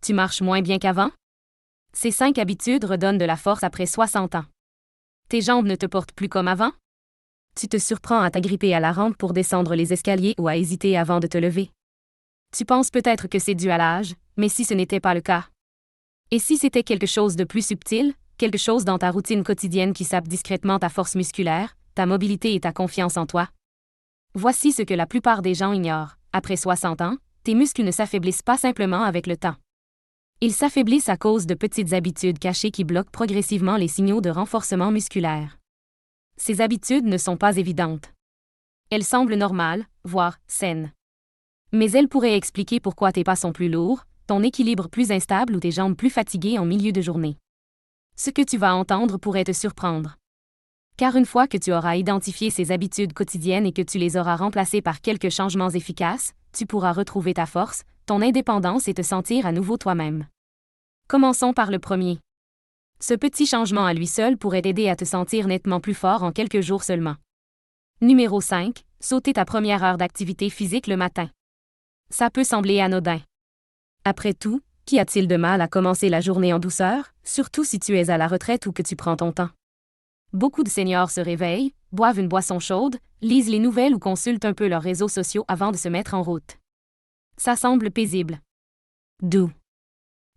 Tu marches moins bien qu'avant? Ces 5 habitudes redonnent de la force après 60 ans. Tes jambes ne te portent plus comme avant? Tu te surprends à t'agripper à la rampe pour descendre les escaliers ou à hésiter avant de te lever. Tu penses peut-être que c'est dû à l'âge, mais si ce n'était pas le cas? Et si c'était quelque chose de plus subtil, quelque chose dans ta routine quotidienne qui sape discrètement ta force musculaire, ta mobilité et ta confiance en toi? Voici ce que la plupart des gens ignorent. Après 60 ans, tes muscles ne s'affaiblissent pas simplement avec le temps. Ils s'affaiblissent à cause de petites habitudes cachées qui bloquent progressivement les signaux de renforcement musculaire. Ces habitudes ne sont pas évidentes. Elles semblent normales, voire saines. Mais elles pourraient expliquer pourquoi tes pas sont plus lourds, ton équilibre plus instable ou tes jambes plus fatiguées en milieu de journée. Ce que tu vas entendre pourrait te surprendre. Car une fois que tu auras identifié ces habitudes quotidiennes et que tu les auras remplacées par quelques changements efficaces, tu pourras retrouver ta force, ton indépendance et te sentir à nouveau toi-même. Commençons par le premier. Ce petit changement à lui seul pourrait t'aider à te sentir nettement plus fort en quelques jours seulement. Numéro 5. Sauter ta première heure d'activité physique le matin. Ça peut sembler anodin. Après tout, qu'y a-t-il de mal à commencer la journée en douceur, surtout si tu es à la retraite ou que tu prends ton temps? Beaucoup de seniors se réveillent, boivent une boisson chaude, lisent les nouvelles ou consultent un peu leurs réseaux sociaux avant de se mettre en route. Ça semble paisible. Doux.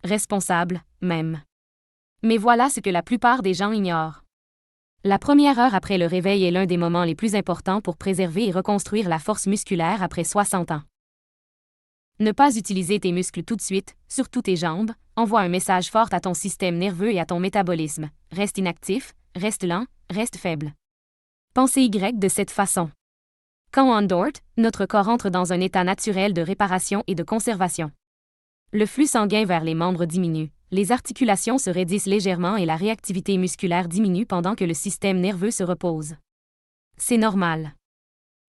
Responsable, même. Mais voilà ce que la plupart des gens ignorent. La première heure après le réveil est l'un des moments les plus importants pour préserver et reconstruire la force musculaire après 60 ans. Ne pas utiliser tes muscles tout de suite, surtout tes jambes, envoie un message fort à ton système nerveux et à ton métabolisme. Reste inactif, reste lent, reste faible. Pensez Y de cette façon. Quand on dort, notre corps entre dans un état naturel de réparation et de conservation. Le flux sanguin vers les membres diminue, les articulations se raidissent légèrement et la réactivité musculaire diminue pendant que le système nerveux se repose. C'est normal.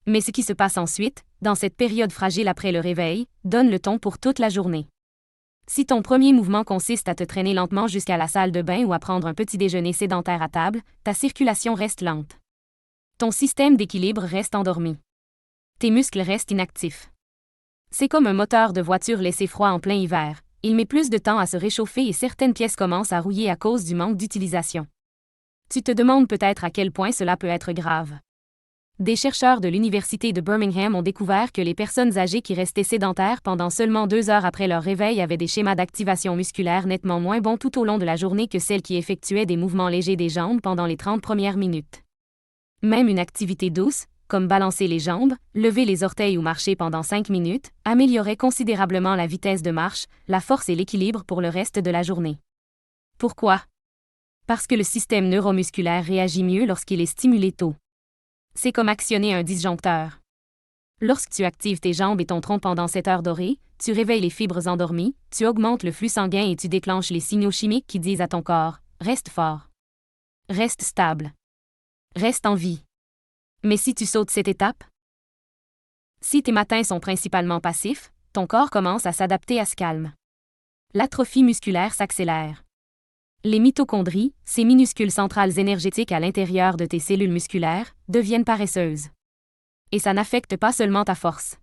Mais ce qui se passe ensuite, dans cette période fragile après le réveil, donne le ton pour toute la journée. Si ton premier mouvement consiste à te traîner lentement jusqu'à la salle de bain ou à prendre un petit déjeuner sédentaire à table, ta circulation reste lente. Ton système d'équilibre reste endormi. Tes muscles restent inactifs. C'est comme un moteur de voiture laissé froid en plein hiver. Il met plus de temps à se réchauffer et certaines pièces commencent à rouiller à cause du manque d'utilisation. Tu te demandes peut-être à quel point cela peut être grave. Des chercheurs de l'Université de Birmingham ont découvert que les personnes âgées qui restaient sédentaires pendant seulement 2 heures après leur réveil avaient des schémas d'activation musculaire nettement moins bons tout au long de la journée que celles qui effectuaient des mouvements légers des jambes pendant les 30 premières minutes. Même une activité douce, comme balancer les jambes, lever les orteils ou marcher pendant 5 minutes, améliorait considérablement la vitesse de marche, la force et l'équilibre pour le reste de la journée. Pourquoi? Parce que le système neuromusculaire réagit mieux lorsqu'il est stimulé tôt. C'est comme actionner un disjoncteur. Lorsque tu actives tes jambes et ton tronc pendant cette heure dorée, tu réveilles les fibres endormies, tu augmentes le flux sanguin et tu déclenches les signaux chimiques qui disent à ton corps « Reste fort. Reste stable. Reste en vie. » Mais si tu sautes cette étape? Si tes matins sont principalement passifs, ton corps commence à s'adapter à ce calme. L'atrophie musculaire s'accélère. Les mitochondries, ces minuscules centrales énergétiques à l'intérieur de tes cellules musculaires, deviennent paresseuses. Et ça n'affecte pas seulement ta force.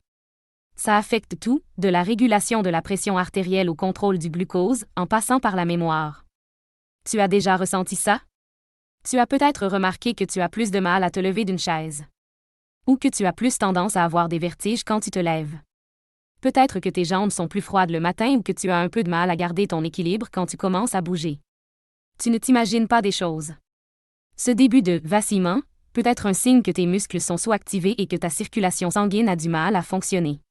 Ça affecte tout, de la régulation de la pression artérielle au contrôle du glucose, en passant par la mémoire. Tu as déjà ressenti ça? Tu as peut-être remarqué que tu as plus de mal à te lever d'une chaise. Ou que tu as plus tendance à avoir des vertiges quand tu te lèves. Peut-être que tes jambes sont plus froides le matin ou que tu as un peu de mal à garder ton équilibre quand tu commences à bouger. Tu ne t'imagines pas des choses. Ce début de vacillement peut être un signe que tes muscles sont sous-activés et que ta circulation sanguine a du mal à fonctionner.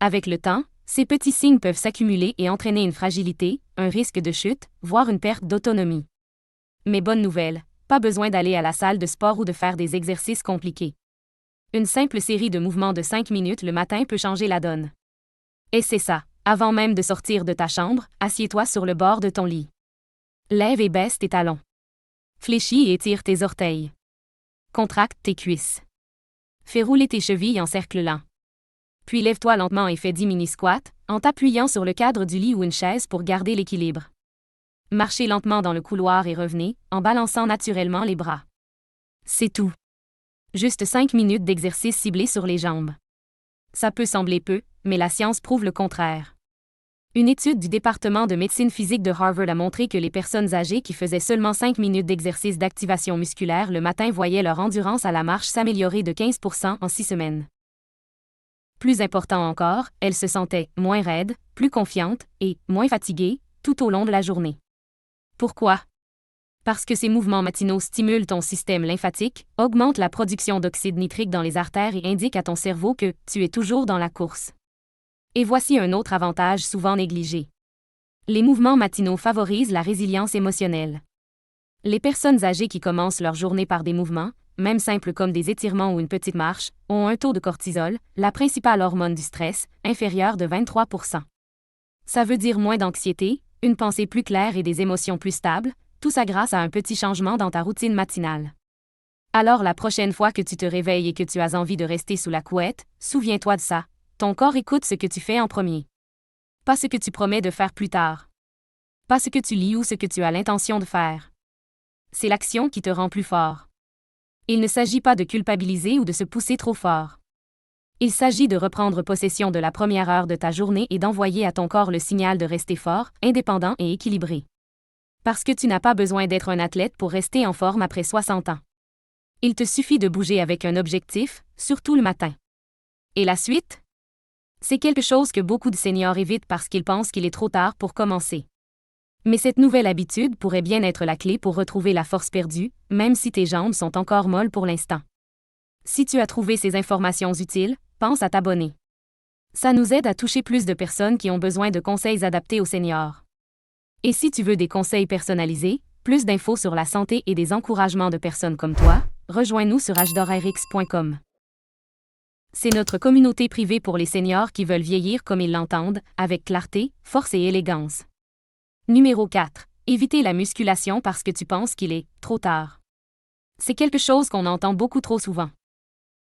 Avec le temps, ces petits signes peuvent s'accumuler et entraîner une fragilité, un risque de chute, voire une perte d'autonomie. Mais bonne nouvelle, pas besoin d'aller à la salle de sport ou de faire des exercices compliqués. Une simple série de mouvements de 5 minutes le matin peut changer la donne. Et c'est ça, avant même de sortir de ta chambre, assieds-toi sur le bord de ton lit. Lève et baisse tes talons. Fléchis et étire tes orteils. Contracte tes cuisses. Fais rouler tes chevilles en cercle lent. Puis lève-toi lentement et fais 10 mini-squats, en t'appuyant sur le cadre du lit ou une chaise pour garder l'équilibre. Marchez lentement dans le couloir et revenez, en balançant naturellement les bras. C'est tout. Juste 5 minutes d'exercice ciblé sur les jambes. Ça peut sembler peu, mais la science prouve le contraire. Une étude du département de médecine physique de Harvard a montré que les personnes âgées qui faisaient seulement 5 minutes d'exercice d'activation musculaire le matin voyaient leur endurance à la marche s'améliorer de 15% en 6 semaines. Plus important encore, elles se sentaient moins raides, plus confiantes et moins fatiguées tout au long de la journée. Pourquoi? Parce que ces mouvements matinaux stimulent ton système lymphatique, augmentent la production d'oxyde nitrique dans les artères et indiquent à ton cerveau que tu es toujours dans la course. Et voici un autre avantage souvent négligé. Les mouvements matinaux favorisent la résilience émotionnelle. Les personnes âgées qui commencent leur journée par des mouvements, même simples comme des étirements ou une petite marche, ont un taux de cortisol, la principale hormone du stress, inférieur de 23%. Ça veut dire moins d'anxiété, une pensée plus claire et des émotions plus stables, tout ça grâce à un petit changement dans ta routine matinale. Alors la prochaine fois que tu te réveilles et que tu as envie de rester sous la couette, souviens-toi de ça. Ton corps écoute ce que tu fais en premier. Pas ce que tu promets de faire plus tard. Pas ce que tu lis ou ce que tu as l'intention de faire. C'est l'action qui te rend plus fort. Il ne s'agit pas de culpabiliser ou de se pousser trop fort. Il s'agit de reprendre possession de la première heure de ta journée et d'envoyer à ton corps le signal de rester fort, indépendant et équilibré. Parce que tu n'as pas besoin d'être un athlète pour rester en forme après 60 ans. Il te suffit de bouger avec un objectif, surtout le matin. Et la suite? C'est quelque chose que beaucoup de seniors évitent parce qu'ils pensent qu'il est trop tard pour commencer. Mais cette nouvelle habitude pourrait bien être la clé pour retrouver la force perdue, même si tes jambes sont encore molles pour l'instant. Si tu as trouvé ces informations utiles, pense à t'abonner. Ça nous aide à toucher plus de personnes qui ont besoin de conseils adaptés aux seniors. Et si tu veux des conseils personnalisés, plus d'infos sur la santé et des encouragements de personnes comme toi, rejoins-nous sur hdorrx.com. C'est notre communauté privée pour les seniors qui veulent vieillir comme ils l'entendent, avec clarté, force et élégance. Numéro 4. Éviter la musculation parce que tu penses qu'il est trop tard. C'est quelque chose qu'on entend beaucoup trop souvent.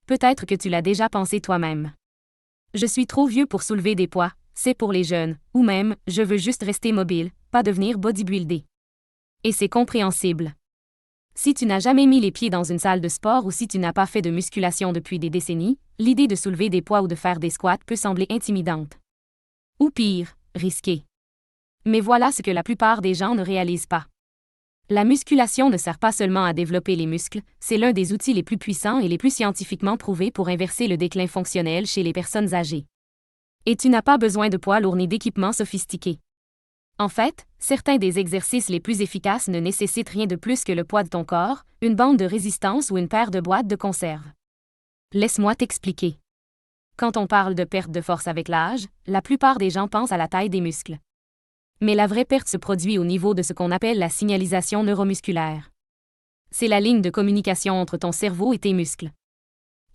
Peut-être que tu l'as déjà pensé toi-même. Je suis trop vieux pour soulever des poids, c'est pour les jeunes, ou même, je veux juste rester mobile, pas devenir bodybuildé. Et c'est compréhensible. Si tu n'as jamais mis les pieds dans une salle de sport ou si tu n'as pas fait de musculation depuis des décennies, l'idée de soulever des poids ou de faire des squats peut sembler intimidante. Ou pire, risquée. Mais voilà ce que la plupart des gens ne réalisent pas. La musculation ne sert pas seulement à développer les muscles, c'est l'un des outils les plus puissants et les plus scientifiquement prouvés pour inverser le déclin fonctionnel chez les personnes âgées. Et tu n'as pas besoin de poids lourds ni d'équipements sophistiqués. En fait, certains des exercices les plus efficaces ne nécessitent rien de plus que le poids de ton corps, une bande de résistance ou une paire de boîtes de conserve. Laisse-moi t'expliquer. Quand on parle de perte de force avec l'âge, la plupart des gens pensent à la taille des muscles. Mais la vraie perte se produit au niveau de ce qu'on appelle la signalisation neuromusculaire. C'est la ligne de communication entre ton cerveau et tes muscles.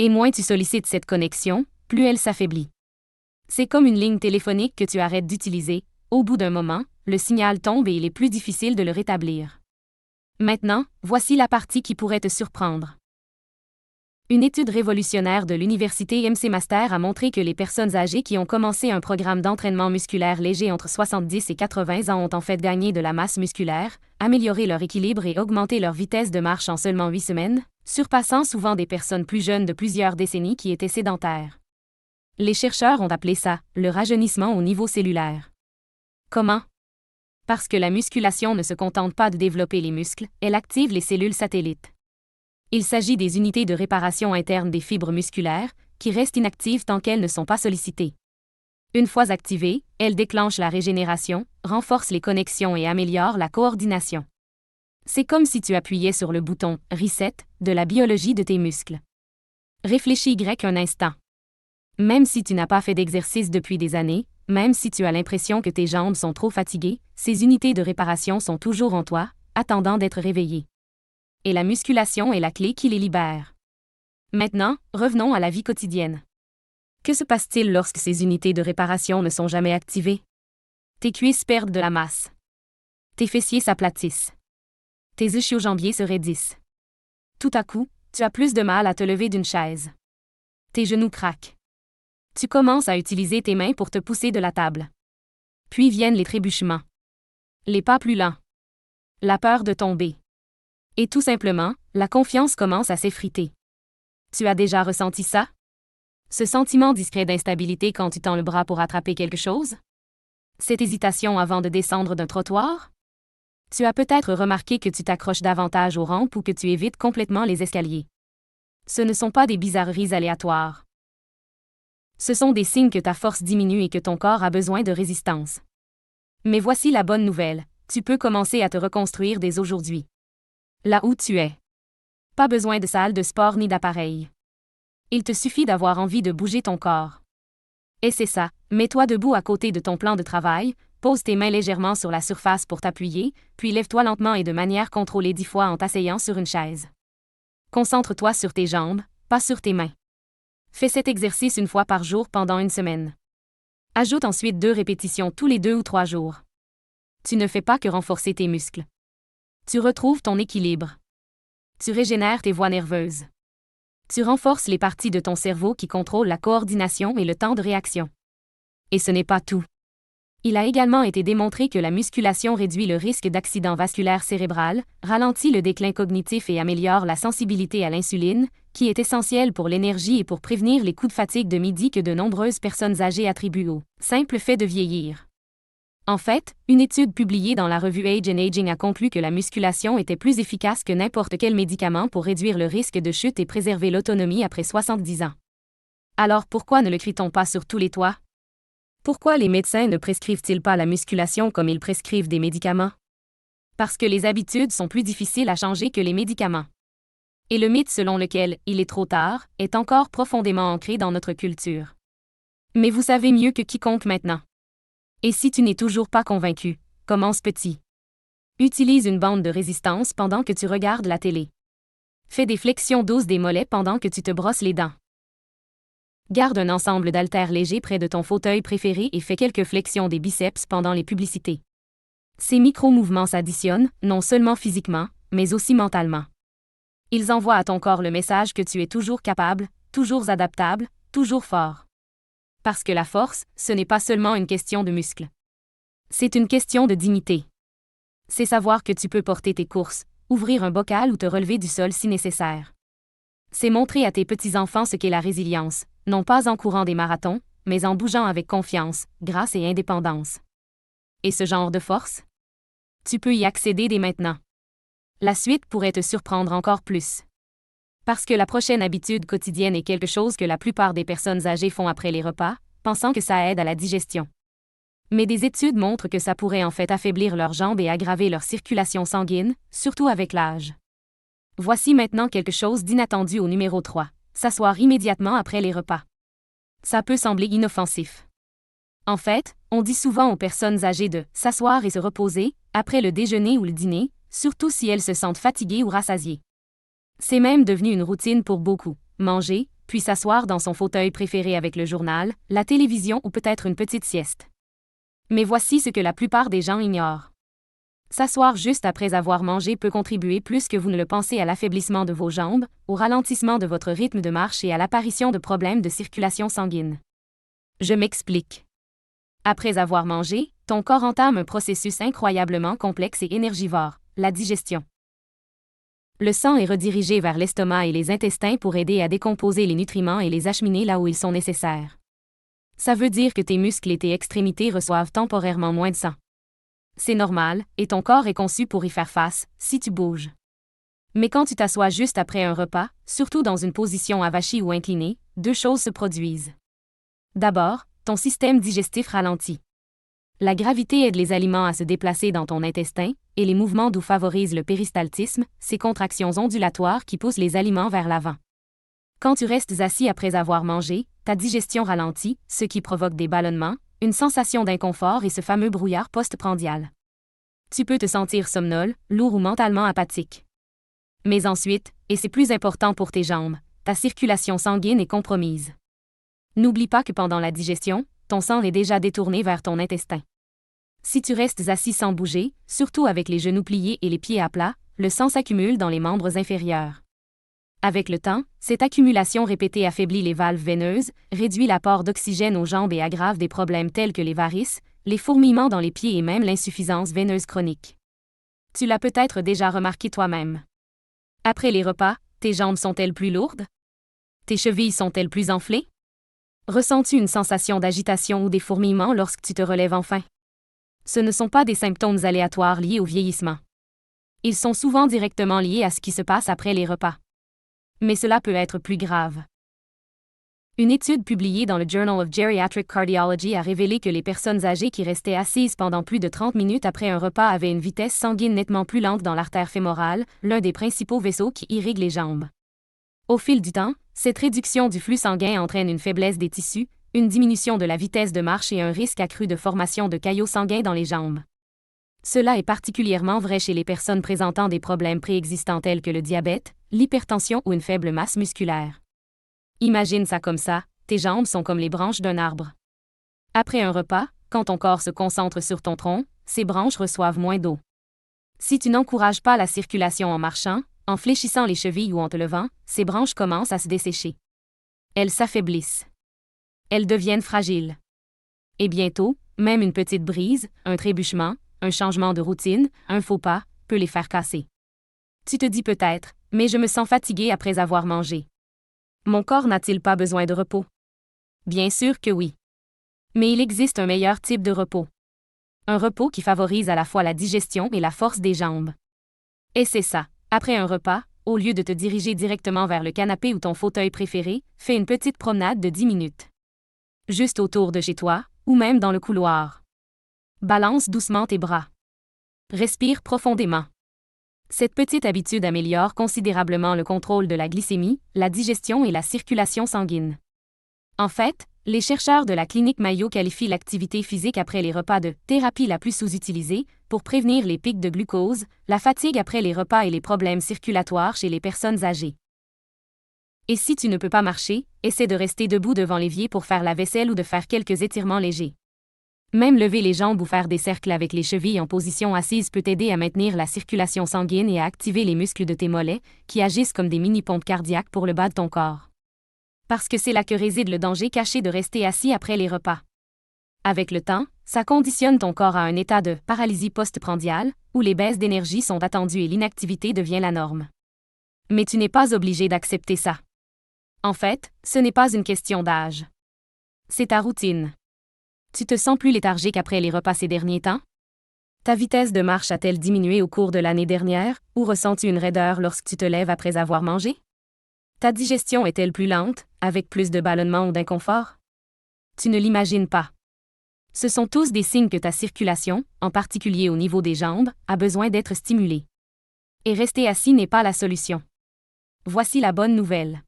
Et moins tu sollicites cette connexion, plus elle s'affaiblit. C'est comme une ligne téléphonique que tu arrêtes d'utiliser. Au bout d'un moment, le signal tombe et il est plus difficile de le rétablir. Maintenant, voici la partie qui pourrait te surprendre. Une étude révolutionnaire de l'université McMaster a montré que les personnes âgées qui ont commencé un programme d'entraînement musculaire léger entre 70 et 80 ans ont en fait gagné de la masse musculaire, amélioré leur équilibre et augmenté leur vitesse de marche en seulement 8 semaines, surpassant souvent des personnes plus jeunes de plusieurs décennies qui étaient sédentaires. Les chercheurs ont appelé ça le rajeunissement au niveau cellulaire. Comment? Parce que la musculation ne se contente pas de développer les muscles, elle active les cellules satellites. Il s'agit des unités de réparation interne des fibres musculaires, qui restent inactives tant qu'elles ne sont pas sollicitées. Une fois activées, elles déclenchent la régénération, renforcent les connexions et améliorent la coordination. C'est comme si tu appuyais sur le bouton « Reset » de la biologie de tes muscles. Réfléchis un instant. Même si tu n'as pas fait d'exercice depuis des années, même si tu as l'impression que tes jambes sont trop fatiguées, ces unités de réparation sont toujours en toi, attendant d'être réveillées. Et la musculation est la clé qui les libère. Maintenant, revenons à la vie quotidienne. Que se passe-t-il lorsque ces unités de réparation ne sont jamais activées? Tes cuisses perdent de la masse. Tes fessiers s'aplatissent. Tes ischio-jambiers se raidissent. Tout à coup, tu as plus de mal à te lever d'une chaise. Tes genoux craquent. Tu commences à utiliser tes mains pour te pousser de la table. Puis viennent les trébuchements. Les pas plus lents. La peur de tomber. Et tout simplement, la confiance commence à s'effriter. Tu as déjà ressenti ça? Ce sentiment discret d'instabilité quand tu tends le bras pour attraper quelque chose? Cette hésitation avant de descendre d'un trottoir? Tu as peut-être remarqué que tu t'accroches davantage aux rampes ou que tu évites complètement les escaliers. Ce ne sont pas des bizarreries aléatoires. Ce sont des signes que ta force diminue et que ton corps a besoin de résistance. Mais voici la bonne nouvelle, tu peux commencer à te reconstruire dès aujourd'hui. Là où tu es. Pas besoin de salle de sport ni d'appareil. Il te suffit d'avoir envie de bouger ton corps. Et c'est ça, mets-toi debout à côté de ton plan de travail, pose tes mains légèrement sur la surface pour t'appuyer, puis lève-toi lentement et de manière contrôlée 10 fois en t'asseyant sur une chaise. Concentre-toi sur tes jambes, pas sur tes mains. Fais cet exercice une fois par jour pendant une semaine. Ajoute ensuite 2 répétitions tous les 2 ou 3 jours. Tu ne fais pas que renforcer tes muscles. Tu retrouves ton équilibre. Tu régénères tes voies nerveuses. Tu renforces les parties de ton cerveau qui contrôlent la coordination et le temps de réaction. Et ce n'est pas tout. Il a également été démontré que la musculation réduit le risque d'accident vasculaire cérébral, ralentit le déclin cognitif et améliore la sensibilité à l'insuline, qui est essentielle pour l'énergie et pour prévenir les coups de fatigue de midi que de nombreuses personnes âgées attribuent au simple fait de vieillir. En fait, une étude publiée dans la revue Age and Aging a conclu que la musculation était plus efficace que n'importe quel médicament pour réduire le risque de chute et préserver l'autonomie après 70 ans. Alors pourquoi ne le crie-t-on pas sur tous les toits? Pourquoi les médecins ne prescrivent-ils pas la musculation comme ils prescrivent des médicaments? Parce que les habitudes sont plus difficiles à changer que les médicaments. Et le mythe selon lequel « il est trop tard » est encore profondément ancré dans notre culture. Mais vous savez mieux que quiconque maintenant. Et si tu n'es toujours pas convaincu, commence petit. Utilise une bande de résistance pendant que tu regardes la télé. Fais des flexions douces des mollets pendant que tu te brosses les dents. Garde un ensemble d'haltères légers près de ton fauteuil préféré et fais quelques flexions des biceps pendant les publicités. Ces micro-mouvements s'additionnent, non seulement physiquement, mais aussi mentalement. Ils envoient à ton corps le message que tu es toujours capable, toujours adaptable, toujours fort. Parce que la force, ce n'est pas seulement une question de muscles. C'est une question de dignité. C'est savoir que tu peux porter tes courses, ouvrir un bocal ou te relever du sol si nécessaire. C'est montrer à tes petits-enfants ce qu'est la résilience, non pas en courant des marathons, mais en bougeant avec confiance, grâce et indépendance. Et ce genre de force? Tu peux y accéder dès maintenant. La suite pourrait te surprendre encore plus. Parce que la prochaine habitude quotidienne est quelque chose que la plupart des personnes âgées font après les repas, pensant que ça aide à la digestion. Mais des études montrent que ça pourrait en fait affaiblir leurs jambes et aggraver leur circulation sanguine, surtout avec l'âge. Voici maintenant quelque chose d'inattendu au numéro 3, s'asseoir immédiatement après les repas. Ça peut sembler inoffensif. En fait, on dit souvent aux personnes âgées de s'asseoir et se reposer, après le déjeuner ou le dîner, surtout si elles se sentent fatiguées ou rassasiées. C'est même devenu une routine pour beaucoup, manger, puis s'asseoir dans son fauteuil préféré avec le journal, la télévision ou peut-être une petite sieste. Mais voici ce que la plupart des gens ignorent. S'asseoir juste après avoir mangé peut contribuer plus que vous ne le pensez à l'affaiblissement de vos jambes, au ralentissement de votre rythme de marche et à l'apparition de problèmes de circulation sanguine. Je m'explique. Après avoir mangé, ton corps entame un processus incroyablement complexe et énergivore, la digestion. Le sang est redirigé vers l'estomac et les intestins pour aider à décomposer les nutriments et les acheminer là où ils sont nécessaires. Ça veut dire que tes muscles et tes extrémités reçoivent temporairement moins de sang. C'est normal, et ton corps est conçu pour y faire face, si tu bouges. Mais quand tu t'assois juste après un repas, surtout dans une position avachie ou inclinée, 2 choses se produisent. D'abord, ton système digestif ralentit. La gravité aide les aliments à se déplacer dans ton intestin, et les mouvements doux favorisent le péristaltisme, ces contractions ondulatoires qui poussent les aliments vers l'avant. Quand tu restes assis après avoir mangé, ta digestion ralentit, ce qui provoque des ballonnements, une sensation d'inconfort et ce fameux brouillard post-prandial. Tu peux te sentir somnole, lourd ou mentalement apathique. Mais ensuite, et c'est plus important pour tes jambes, ta circulation sanguine est compromise. N'oublie pas que pendant la digestion, ton sang est déjà détourné vers ton intestin. Si tu restes assis sans bouger, surtout avec les genoux pliés et les pieds à plat, le sang s'accumule dans les membres inférieurs. Avec le temps, cette accumulation répétée affaiblit les valves veineuses, réduit l'apport d'oxygène aux jambes et aggrave des problèmes tels que les varices, les fourmillements dans les pieds et même l'insuffisance veineuse chronique. Tu l'as peut-être déjà remarqué toi-même. Après les repas, tes jambes sont-elles plus lourdes? Tes chevilles sont-elles plus enflées? Ressens-tu une sensation d'agitation ou des fourmillements lorsque tu te relèves enfin? Ce ne sont pas des symptômes aléatoires liés au vieillissement. Ils sont souvent directement liés à ce qui se passe après les repas. Mais cela peut être plus grave. Une étude publiée dans le Journal of Geriatric Cardiology a révélé que les personnes âgées qui restaient assises pendant plus de 30 minutes après un repas avaient une vitesse sanguine nettement plus lente dans l'artère fémorale, l'un des principaux vaisseaux qui irrigue les jambes. Au fil du temps, cette réduction du flux sanguin entraîne une faiblesse des tissus, une diminution de la vitesse de marche et un risque accru de formation de caillots sanguins dans les jambes. Cela est particulièrement vrai chez les personnes présentant des problèmes préexistants tels que le diabète, l'hypertension ou une faible masse musculaire. Imagine ça comme ça, tes jambes sont comme les branches d'un arbre. Après un repas, quand ton corps se concentre sur ton tronc, ces branches reçoivent moins d'eau. Si tu n'encourages pas la circulation en marchant, en fléchissant les chevilles ou en te levant, ces branches commencent à se dessécher. Elles s'affaiblissent. Elles deviennent fragiles. Et bientôt, même une petite brise, un trébuchement, un changement de routine, un faux pas, peut les faire casser. Tu te dis peut-être, mais je me sens fatigué après avoir mangé. Mon corps n'a-t-il pas besoin de repos? Bien sûr que oui. Mais il existe un meilleur type de repos. Un repos qui favorise à la fois la digestion et la force des jambes. Et c'est ça, après un repas, au lieu de te diriger directement vers le canapé ou ton fauteuil préféré, fais une petite promenade de 10 minutes. Juste autour de chez toi, ou même dans le couloir. Balance doucement tes bras. Respire profondément. Cette petite habitude améliore considérablement le contrôle de la glycémie, la digestion et la circulation sanguine. En fait, les chercheurs de la clinique Mayo qualifient l'activité physique après les repas de « thérapie la plus sous-utilisée » pour prévenir les pics de glucose, la fatigue après les repas et les problèmes circulatoires chez les personnes âgées. Et si tu ne peux pas marcher, essaie de rester debout devant l'évier pour faire la vaisselle ou de faire quelques étirements légers. Même lever les jambes ou faire des cercles avec les chevilles en position assise peut t'aider à maintenir la circulation sanguine et à activer les muscles de tes mollets, qui agissent comme des mini-pompes cardiaques pour le bas de ton corps. Parce que c'est là que réside le danger caché de rester assis après les repas. Avec le temps, ça conditionne ton corps à un état de paralysie post-prandiale, où les baisses d'énergie sont attendues et l'inactivité devient la norme. Mais tu n'es pas obligé d'accepter ça. En fait, ce n'est pas une question d'âge. C'est ta routine. Tu te sens plus léthargique après les repas ces derniers temps? Ta vitesse de marche a-t-elle diminué au cours de l'année dernière, ou ressens-tu une raideur lorsque tu te lèves après avoir mangé? Ta digestion est-elle plus lente, avec plus de ballonnement ou d'inconfort? Tu ne l'imagines pas. Ce sont tous des signes que ta circulation, en particulier au niveau des jambes, a besoin d'être stimulée. Et rester assis n'est pas la solution. Voici la bonne nouvelle.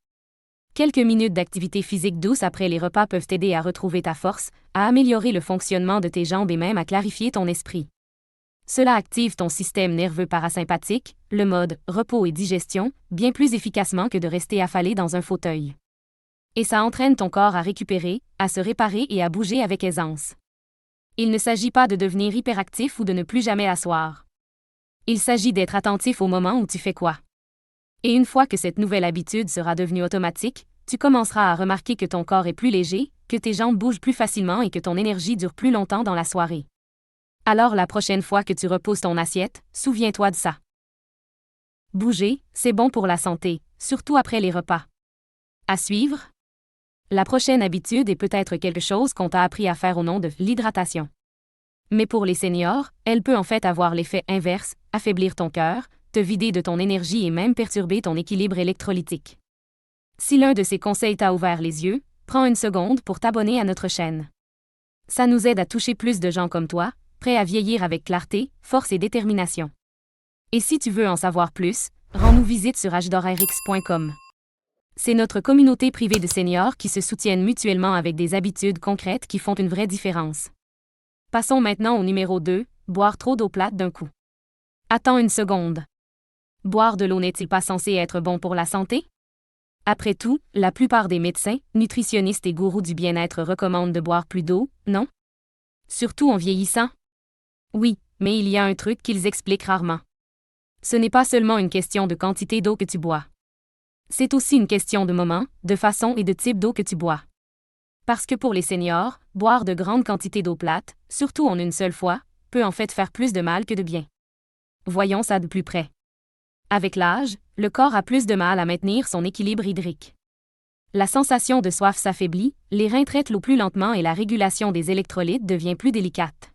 Quelques minutes d'activité physique douce après les repas peuvent t'aider à retrouver ta force, à améliorer le fonctionnement de tes jambes et même à clarifier ton esprit. Cela active ton système nerveux parasympathique, le mode repos et digestion, bien plus efficacement que de rester affalé dans un fauteuil. Et ça entraîne ton corps à récupérer, à se réparer et à bouger avec aisance. Il ne s'agit pas de devenir hyperactif ou de ne plus jamais asseoir. Il s'agit d'être attentif au moment où tu fais quoi. Et une fois que cette nouvelle habitude sera devenue automatique, tu commenceras à remarquer que ton corps est plus léger, que tes jambes bougent plus facilement et que ton énergie dure plus longtemps dans la soirée. Alors la prochaine fois que tu reposes ton assiette, souviens-toi de ça. Bouger, c'est bon pour la santé, surtout après les repas. À suivre? La prochaine habitude est peut-être quelque chose qu'on t'a appris à faire au nom de l'hydratation. Mais pour les seniors, elle peut en fait avoir l'effet inverse, affaiblir ton cœur, te vider de ton énergie et même perturber ton équilibre électrolytique. Si l'un de ces conseils t'a ouvert les yeux, prends une seconde pour t'abonner à notre chaîne. Ça nous aide à toucher plus de gens comme toi, prêts à vieillir avec clarté, force et détermination. Et si tu veux en savoir plus, rends-nous visite sur agedorrx.com. C'est notre communauté privée de seniors qui se soutiennent mutuellement avec des habitudes concrètes qui font une vraie différence. Passons maintenant au numéro 2, boire trop d'eau plate d'un coup. Attends une seconde. Boire de l'eau n'est-il pas censé être bon pour la santé? Après tout, la plupart des médecins, nutritionnistes et gourous du bien-être recommandent de boire plus d'eau, non? Surtout en vieillissant? Oui, mais il y a un truc qu'ils expliquent rarement. Ce n'est pas seulement une question de quantité d'eau que tu bois. C'est aussi une question de moment, de façon et de type d'eau que tu bois. Parce que pour les seniors, boire de grandes quantités d'eau plate, surtout en une seule fois, peut en fait faire plus de mal que de bien. Voyons ça de plus près. Avec l'âge, le corps a plus de mal à maintenir son équilibre hydrique. La sensation de soif s'affaiblit, les reins traitent l'eau plus lentement et la régulation des électrolytes devient plus délicate.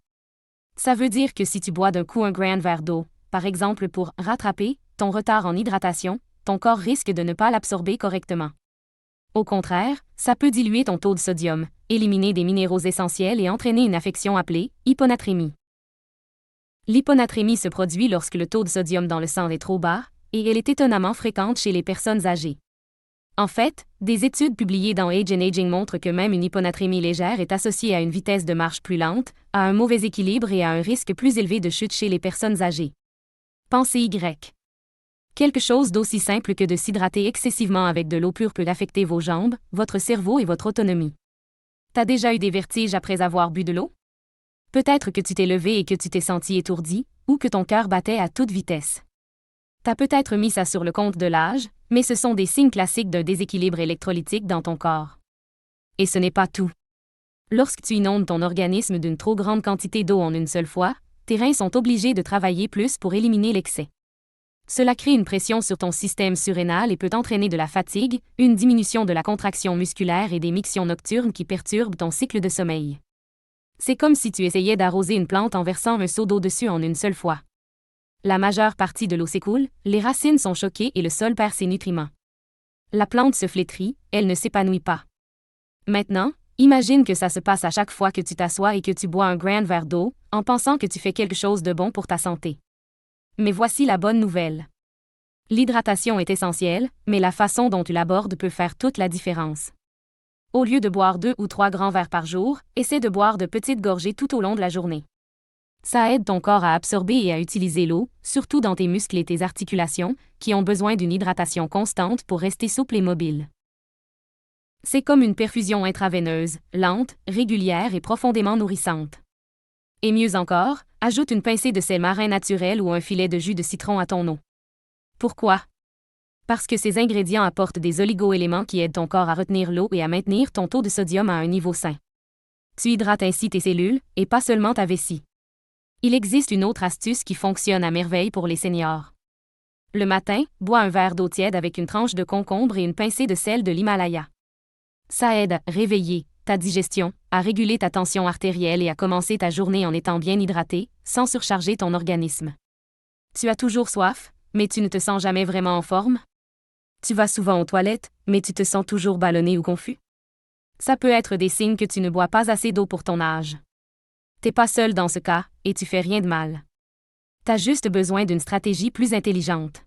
Ça veut dire que si tu bois d'un coup un grand verre d'eau, par exemple pour rattraper ton retard en hydratation, ton corps risque de ne pas l'absorber correctement. Au contraire, ça peut diluer ton taux de sodium, éliminer des minéraux essentiels et entraîner une affection appelée hyponatrémie. L'hyponatrémie se produit lorsque le taux de sodium dans le sang est trop bas, et elle est étonnamment fréquente chez les personnes âgées. En fait, des études publiées dans Age and Aging montrent que même une hyponatrémie légère est associée à une vitesse de marche plus lente, à un mauvais équilibre et à un risque plus élevé de chute chez les personnes âgées. Pensée Y. Quelque chose d'aussi simple que de s'hydrater excessivement avec de l'eau pure peut affecter vos jambes, votre cerveau et votre autonomie. T'as déjà eu des vertiges après avoir bu de l'eau? Peut-être que tu t'es levé et que tu t'es senti étourdi, ou que ton cœur battait à toute vitesse. T'as peut-être mis ça sur le compte de l'âge, mais ce sont des signes classiques d'un déséquilibre électrolytique dans ton corps. Et ce n'est pas tout. Lorsque tu inondes ton organisme d'une trop grande quantité d'eau en une seule fois, tes reins sont obligés de travailler plus pour éliminer l'excès. Cela crée une pression sur ton système surrénal et peut entraîner de la fatigue, une diminution de la contraction musculaire et des mictions nocturnes qui perturbent ton cycle de sommeil. C'est comme si tu essayais d'arroser une plante en versant un seau d'eau dessus en une seule fois. La majeure partie de l'eau s'écoule, les racines sont choquées et le sol perd ses nutriments. La plante se flétrit, elle ne s'épanouit pas. Maintenant, imagine que ça se passe à chaque fois que tu t'assois et que tu bois un grand verre d'eau, en pensant que tu fais quelque chose de bon pour ta santé. Mais voici la bonne nouvelle. L'hydratation est essentielle, mais la façon dont tu l'abordes peut faire toute la différence. Au lieu de boire 2 ou 3 grands verres par jour, essaie de boire de petites gorgées tout au long de la journée. Ça aide ton corps à absorber et à utiliser l'eau, surtout dans tes muscles et tes articulations, qui ont besoin d'une hydratation constante pour rester souples et mobiles. C'est comme une perfusion intraveineuse, lente, régulière et profondément nourrissante. Et mieux encore, ajoute une pincée de sel marin naturel ou un filet de jus de citron à ton eau. Pourquoi? Parce que ces ingrédients apportent des oligo-éléments qui aident ton corps à retenir l'eau et à maintenir ton taux de sodium à un niveau sain. Tu hydrates ainsi tes cellules, et pas seulement ta vessie. Il existe une autre astuce qui fonctionne à merveille pour les seniors. Le matin, bois un verre d'eau tiède avec une tranche de concombre et une pincée de sel de l'Himalaya. Ça aide à réveiller ta digestion, à réguler ta tension artérielle et à commencer ta journée en étant bien hydraté, sans surcharger ton organisme. Tu as toujours soif, mais tu ne te sens jamais vraiment en forme? Tu vas souvent aux toilettes, mais tu te sens toujours ballonné ou confus? Ça peut être des signes que tu ne bois pas assez d'eau pour ton âge. T'es pas seul dans ce cas, et tu fais rien de mal. T'as juste besoin d'une stratégie plus intelligente.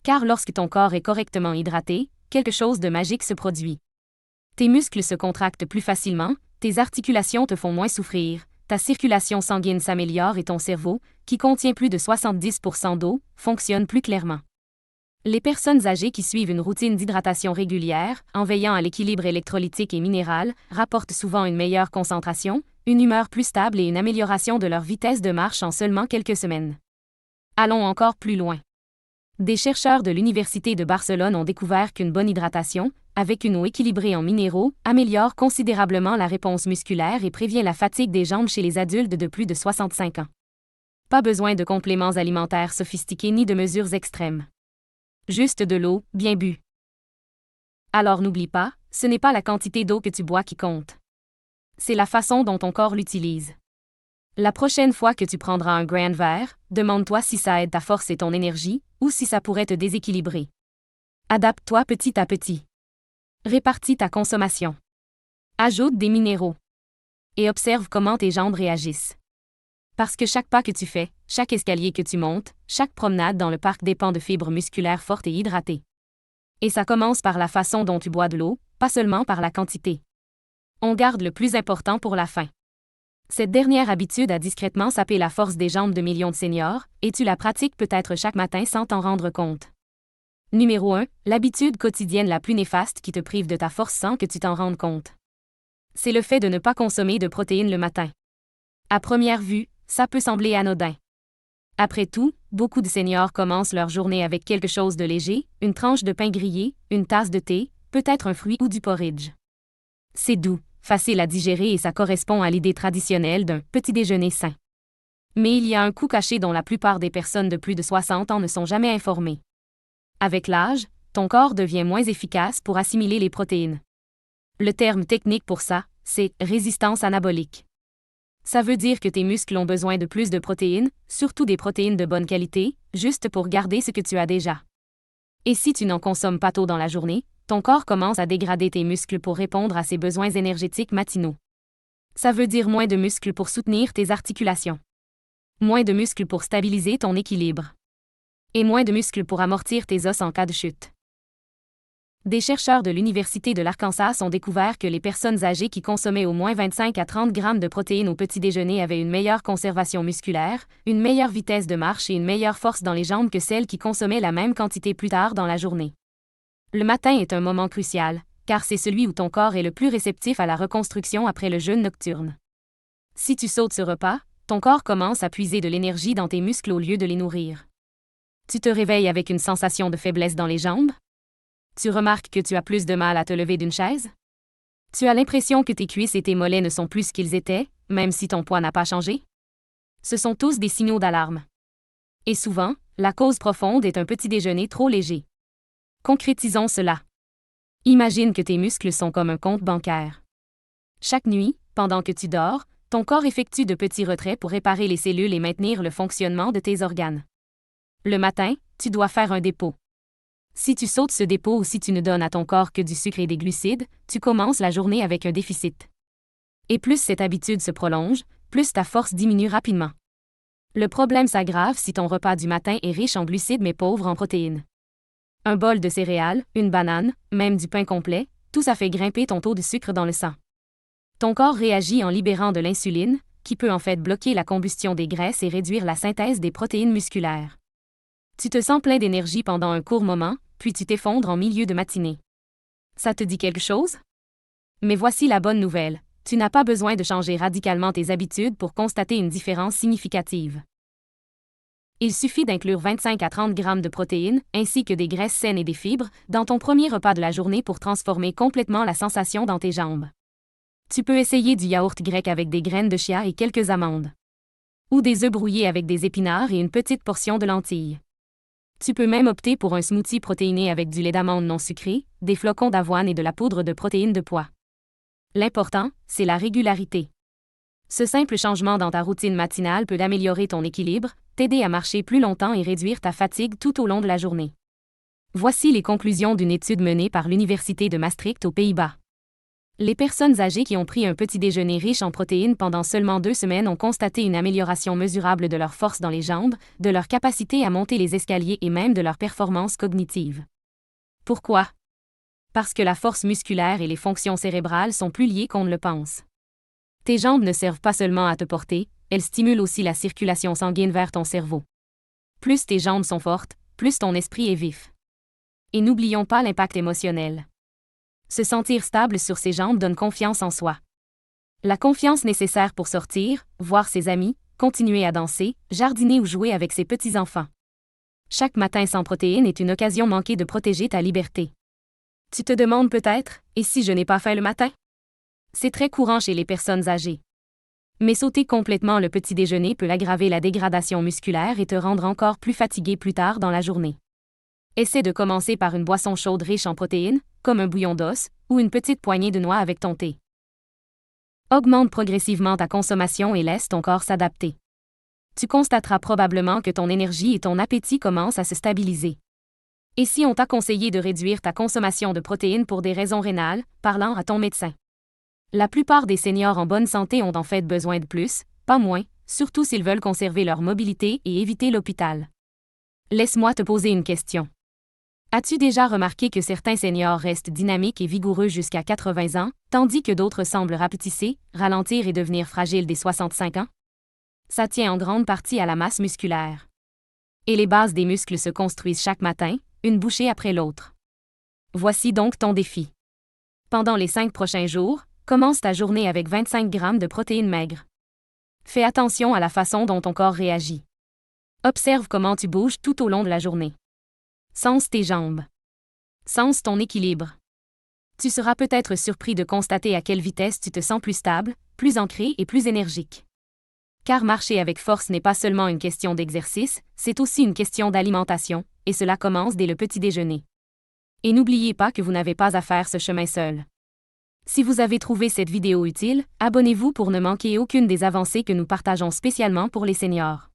Car lorsque ton corps est correctement hydraté, quelque chose de magique se produit. Tes muscles se contractent plus facilement, tes articulations te font moins souffrir, ta circulation sanguine s'améliore et ton cerveau, qui contient plus de 70% d'eau, fonctionne plus clairement. Les personnes âgées qui suivent une routine d'hydratation régulière, en veillant à l'équilibre électrolytique et minéral, rapportent souvent une meilleure concentration, une humeur plus stable et une amélioration de leur vitesse de marche en seulement quelques semaines. Allons encore plus loin. Des chercheurs de l'Université de Barcelone ont découvert qu'une bonne hydratation, avec une eau équilibrée en minéraux, améliore considérablement la réponse musculaire et prévient la fatigue des jambes chez les adultes de plus de 65 ans. Pas besoin de compléments alimentaires sophistiqués ni de mesures extrêmes. Juste de l'eau, bien bue. Alors n'oublie pas, ce n'est pas la quantité d'eau que tu bois qui compte. C'est la façon dont ton corps l'utilise. La prochaine fois que tu prendras un grand verre, demande-toi si ça aide ta force et ton énergie, ou si ça pourrait te déséquilibrer. Adapte-toi petit à petit. Répartis ta consommation. Ajoute des minéraux. Et observe comment tes jambes réagissent. Parce que chaque pas que tu fais, chaque escalier que tu montes, chaque promenade dans le parc dépend de fibres musculaires fortes et hydratées. Et ça commence par la façon dont tu bois de l'eau, pas seulement par la quantité. On garde le plus important pour la fin. Cette dernière habitude a discrètement sapé la force des jambes de millions de seniors, et tu la pratiques peut-être chaque matin sans t'en rendre compte. Numéro 1. L'habitude quotidienne la plus néfaste qui te prive de ta force sans que tu t'en rendes compte. C'est le fait de ne pas consommer de protéines le matin. À première vue, ça peut sembler anodin. Après tout, beaucoup de seniors commencent leur journée avec quelque chose de léger, une tranche de pain grillé, une tasse de thé, peut-être un fruit ou du porridge. C'est doux, facile à digérer et ça correspond à l'idée traditionnelle d'un petit déjeuner sain. Mais il y a un coût caché dont la plupart des personnes de plus de 60 ans ne sont jamais informées. Avec l'âge, ton corps devient moins efficace pour assimiler les protéines. Le terme technique pour ça, c'est résistance anabolique. Ça veut dire que tes muscles ont besoin de plus de protéines, surtout des protéines de bonne qualité, juste pour garder ce que tu as déjà. Et si tu n'en consommes pas tôt dans la journée, ton corps commence à dégrader tes muscles pour répondre à ses besoins énergétiques matinaux. Ça veut dire moins de muscles pour soutenir tes articulations. Moins de muscles pour stabiliser ton équilibre. Et moins de muscles pour amortir tes os en cas de chute. Des chercheurs de l'Université de l'Arkansas ont découvert que les personnes âgées qui consommaient au moins 25 à 30 grammes de protéines au petit déjeuner avaient une meilleure conservation musculaire, une meilleure vitesse de marche et une meilleure force dans les jambes que celles qui consommaient la même quantité plus tard dans la journée. Le matin est un moment crucial, car c'est celui où ton corps est le plus réceptif à la reconstruction après le jeûne nocturne. Si tu sautes ce repas, ton corps commence à puiser de l'énergie dans tes muscles au lieu de les nourrir. Tu te réveilles avec une sensation de faiblesse dans les jambes? Tu remarques que tu as plus de mal à te lever d'une chaise? Tu as l'impression que tes cuisses et tes mollets ne sont plus ce qu'ils étaient, même si ton poids n'a pas changé? Ce sont tous des signaux d'alarme. Et souvent, la cause profonde est un petit déjeuner trop léger. Concrétisons cela. Imagine que tes muscles sont comme un compte bancaire. Chaque nuit, pendant que tu dors, ton corps effectue de petits retraits pour réparer les cellules et maintenir le fonctionnement de tes organes. Le matin, tu dois faire un dépôt. Si tu sautes ce dépôt ou si tu ne donnes à ton corps que du sucre et des glucides, tu commences la journée avec un déficit. Et plus cette habitude se prolonge, plus ta force diminue rapidement. Le problème s'aggrave si ton repas du matin est riche en glucides mais pauvre en protéines. Un bol de céréales, une banane, même du pain complet, tout ça fait grimper ton taux de sucre dans le sang. Ton corps réagit en libérant de l'insuline, qui peut en fait bloquer la combustion des graisses et réduire la synthèse des protéines musculaires. Tu te sens plein d'énergie pendant un court moment, puis tu t'effondres en milieu de matinée. Ça te dit quelque chose? Mais voici la bonne nouvelle, tu n'as pas besoin de changer radicalement tes habitudes pour constater une différence significative. Il suffit d'inclure 25 à 30 grammes de protéines, ainsi que des graisses saines et des fibres, dans ton premier repas de la journée pour transformer complètement la sensation dans tes jambes. Tu peux essayer du yaourt grec avec des graines de chia et quelques amandes. Ou des œufs brouillés avec des épinards et une petite portion de lentilles. Tu peux même opter pour un smoothie protéiné avec du lait d'amande non sucré, des flocons d'avoine et de la poudre de protéines de pois. L'important, c'est la régularité. Ce simple changement dans ta routine matinale peut améliorer ton équilibre, t'aider à marcher plus longtemps et réduire ta fatigue tout au long de la journée. Voici les conclusions d'une étude menée par l'Université de Maastricht aux Pays-Bas. Les personnes âgées qui ont pris un petit déjeuner riche en protéines pendant seulement 2 semaines ont constaté une amélioration mesurable de leur force dans les jambes, de leur capacité à monter les escaliers et même de leur performance cognitive. Pourquoi? Parce que la force musculaire et les fonctions cérébrales sont plus liées qu'on ne le pense. Tes jambes ne servent pas seulement à te porter, elles stimulent aussi la circulation sanguine vers ton cerveau. Plus tes jambes sont fortes, plus ton esprit est vif. Et n'oublions pas l'impact émotionnel. Se sentir stable sur ses jambes donne confiance en soi. La confiance nécessaire pour sortir, voir ses amis, continuer à danser, jardiner ou jouer avec ses petits-enfants. Chaque matin sans protéines est une occasion manquée de protéger ta liberté. Tu te demandes peut-être, et si je n'ai pas faim le matin? C'est très courant chez les personnes âgées. Mais sauter complètement le petit déjeuner peut aggraver la dégradation musculaire et te rendre encore plus fatigué plus tard dans la journée. Essaie de commencer par une boisson chaude riche en protéines, comme un bouillon d'os, ou une petite poignée de noix avec ton thé. Augmente progressivement ta consommation et laisse ton corps s'adapter. Tu constateras probablement que ton énergie et ton appétit commencent à se stabiliser. Et si on t'a conseillé de réduire ta consommation de protéines pour des raisons rénales, parlant à ton médecin. La plupart des seniors en bonne santé ont en fait besoin de plus, pas moins, surtout s'ils veulent conserver leur mobilité et éviter l'hôpital. Laisse-moi te poser une question. As-tu déjà remarqué que certains seniors restent dynamiques et vigoureux jusqu'à 80 ans, tandis que d'autres semblent rapetisser, ralentir et devenir fragiles dès 65 ans? Ça tient en grande partie à la masse musculaire. Et les bases des muscles se construisent chaque matin, une bouchée après l'autre. Voici donc ton défi. Pendant les 5 prochains jours, commence ta journée avec 25 grammes de protéines maigres. Fais attention à la façon dont ton corps réagit. Observe comment tu bouges tout au long de la journée. Sens tes jambes. Sens ton équilibre. Tu seras peut-être surpris de constater à quelle vitesse tu te sens plus stable, plus ancré et plus énergique. Car marcher avec force n'est pas seulement une question d'exercice, c'est aussi une question d'alimentation, et cela commence dès le petit déjeuner. Et n'oubliez pas que vous n'avez pas à faire ce chemin seul. Si vous avez trouvé cette vidéo utile, abonnez-vous pour ne manquer aucune des avancées que nous partageons spécialement pour les seniors.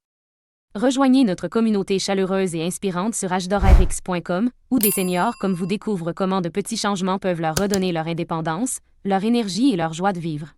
Rejoignez notre communauté chaleureuse et inspirante sur hdorarx.com, où des seniors comme vous découvrent comment de petits changements peuvent leur redonner leur indépendance, leur énergie et leur joie de vivre.